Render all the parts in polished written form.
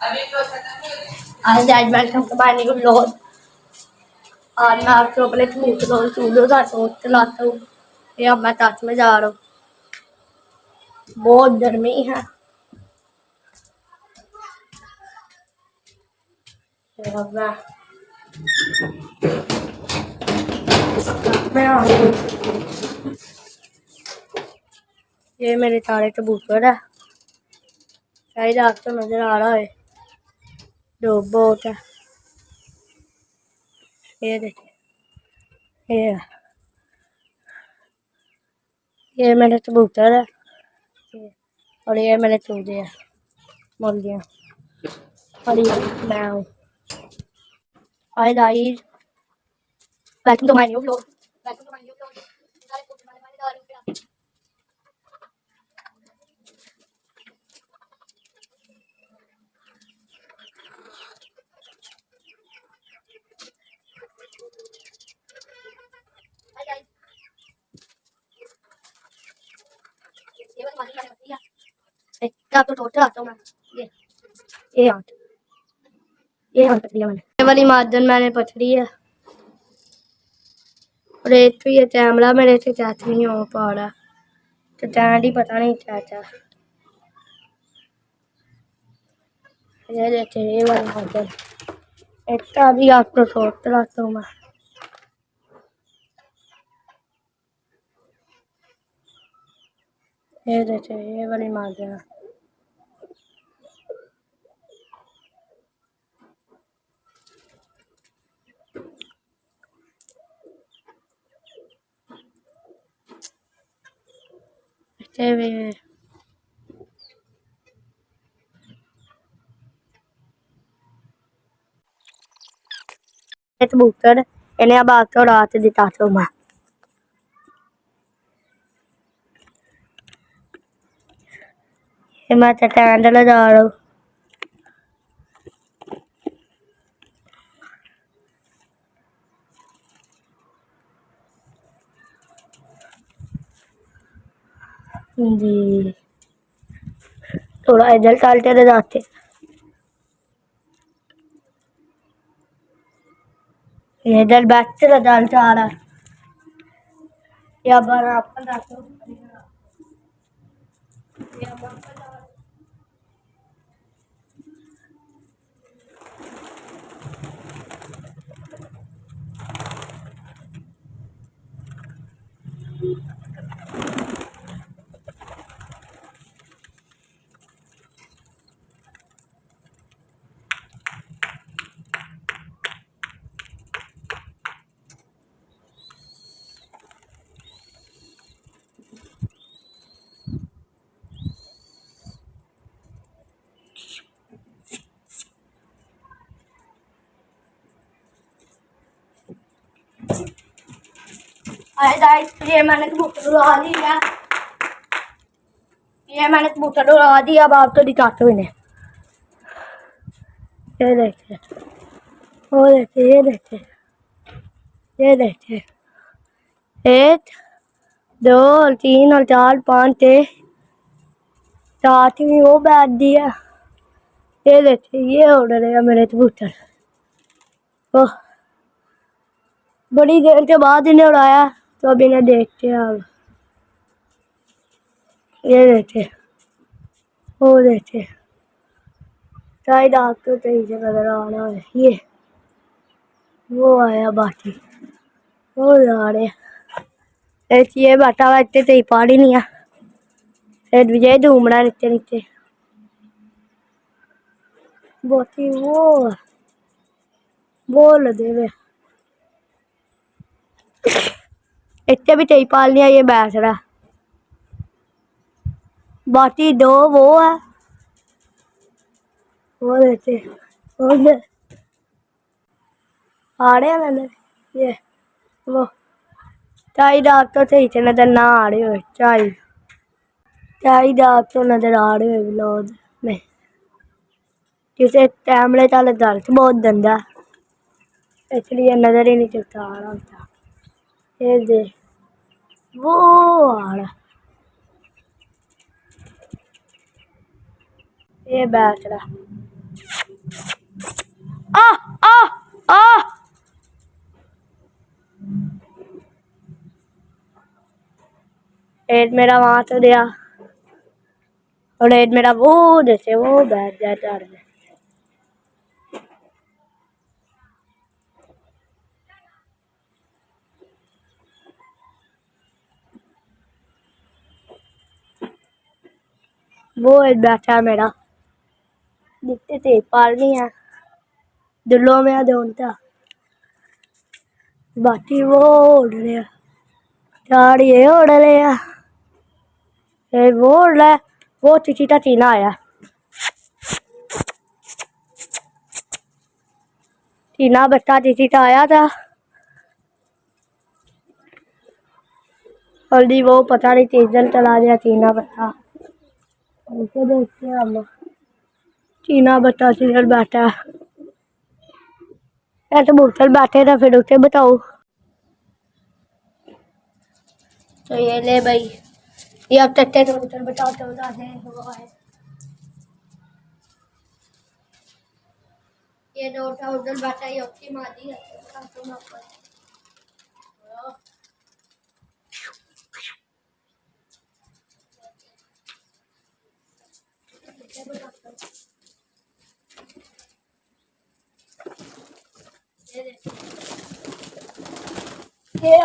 आज welcome to my new vlog. आज मैं आपको अपने स्टूडियो का टूर चलाता हूँ। ये अब मैं टच में जा रहा हूँ। बहुत गर्मी है। अब मैं आ रहा हूँ। ये मेरे सारे कबूतर है। शायद आपको नजर आ रहा है। दो बहुत है। ये देखिए, ये मेरे कबूतर है और ये मेरे चूजे है, मुर्गियाँ। और ये मैं हूँ। Hi guys, welcome to my new vlog. Welcome to my new vlog. आपको टोट चलाता हूँ मैं। ये हाथ पकड़ी है मैंने। ये वाली मार्जन मैंने पकड़ी है और एक तो ये कैमरा मेरे से कैच नहीं हो पा रहा, तो स्टैंड ही पता नहीं क्या। ये देखिए, ये वाली मार्जन इतना भी आपको टोट चलाता हूँ मैं। ये देखिए, ये वाली मार्जन कबूतर इन्हें अब आपको रात दिखाता हूँ मैं। मैं स्टैंड लगा रहा हूँ। जी, थोड़ा इधर टालते रह जाते। इधर बैठ से डाल जा रहा है। या बार आपका जाते हो। ये मैंने कबूतर उड़ा दिया। अब आप तो दिखाते हो इन्हें। ये देखिए, वो देखिए, ये देखिए, ये देखिए। 1 2 और 3 और 4 5 6 7वीं वो बैठ दिया। ये देखिए, ये उड़ रहे हैं मेरे कबूतर। ओह, बड़ी देर के बाद इन्हें उड़ाया, तो अब इन्हें देखते हैं। अब ये देखिए, वो देखिए, शायद आपको सही से नजर आ रहा है। ये वो आया बाकी, वो जा रहे हैं। ये बैठा हुआ इतने सही पहाड़ी नहीं है। विजय घूमना नीचे नीचे बाकी वो लगे हुए इतने भी सही पाल लिया। ये बैठ रहा, बाकी 2 वो है। वो देते आ रहे हैं अंदर। ये वो शायद आप तो सही से नजर ना आ रहे हो। शायद आप तो नजर आ रहे हो व्लॉग में, जिसे कैमरे का रिजल्ट बहुत गंदा है, इसलिए नजर ही नहीं चलता आ रहा था। ये दे वो आ रहा, ये बैठ रहा। आ आ आ एक मेरा वहां तो दिया और एक मेरा वो जैसे वो बैठ जाता है। वो एक बैठा है मेरा दिखते थे पालनी है दिलों में दोनता बाकी वो उड़ रहे चार ये उड़ रहे वो उड़ रहा है वो चिचिटा चीना आया चीना बच्चा चिचिटा आया था हल्दी वो पता नहीं तेजल चला दिया चीना बच्चा उसे देखते हैं हम चीना बच्चा सीजल बैठा है ऐसे बोतल बैठे था फिर उसे बताओ तो ये ले भाई ये अब तक तो बोतल बताओ तो बता दे वो है ये दोटा उधर बैठा है योकी मारी है तो ना पर ये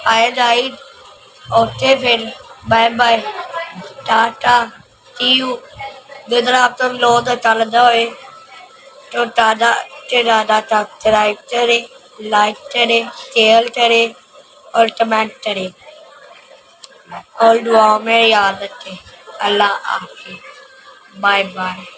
आए जाइड ओके फिर bye bye tata see you जिधर आप सब लोग चल जाए तो ज़्यादा सब्सक्राइब करें लाइक करें शेयर करें और कमेंट करें और दुआ में याद रखें अल्लाह हाफिज़ बाय बाय।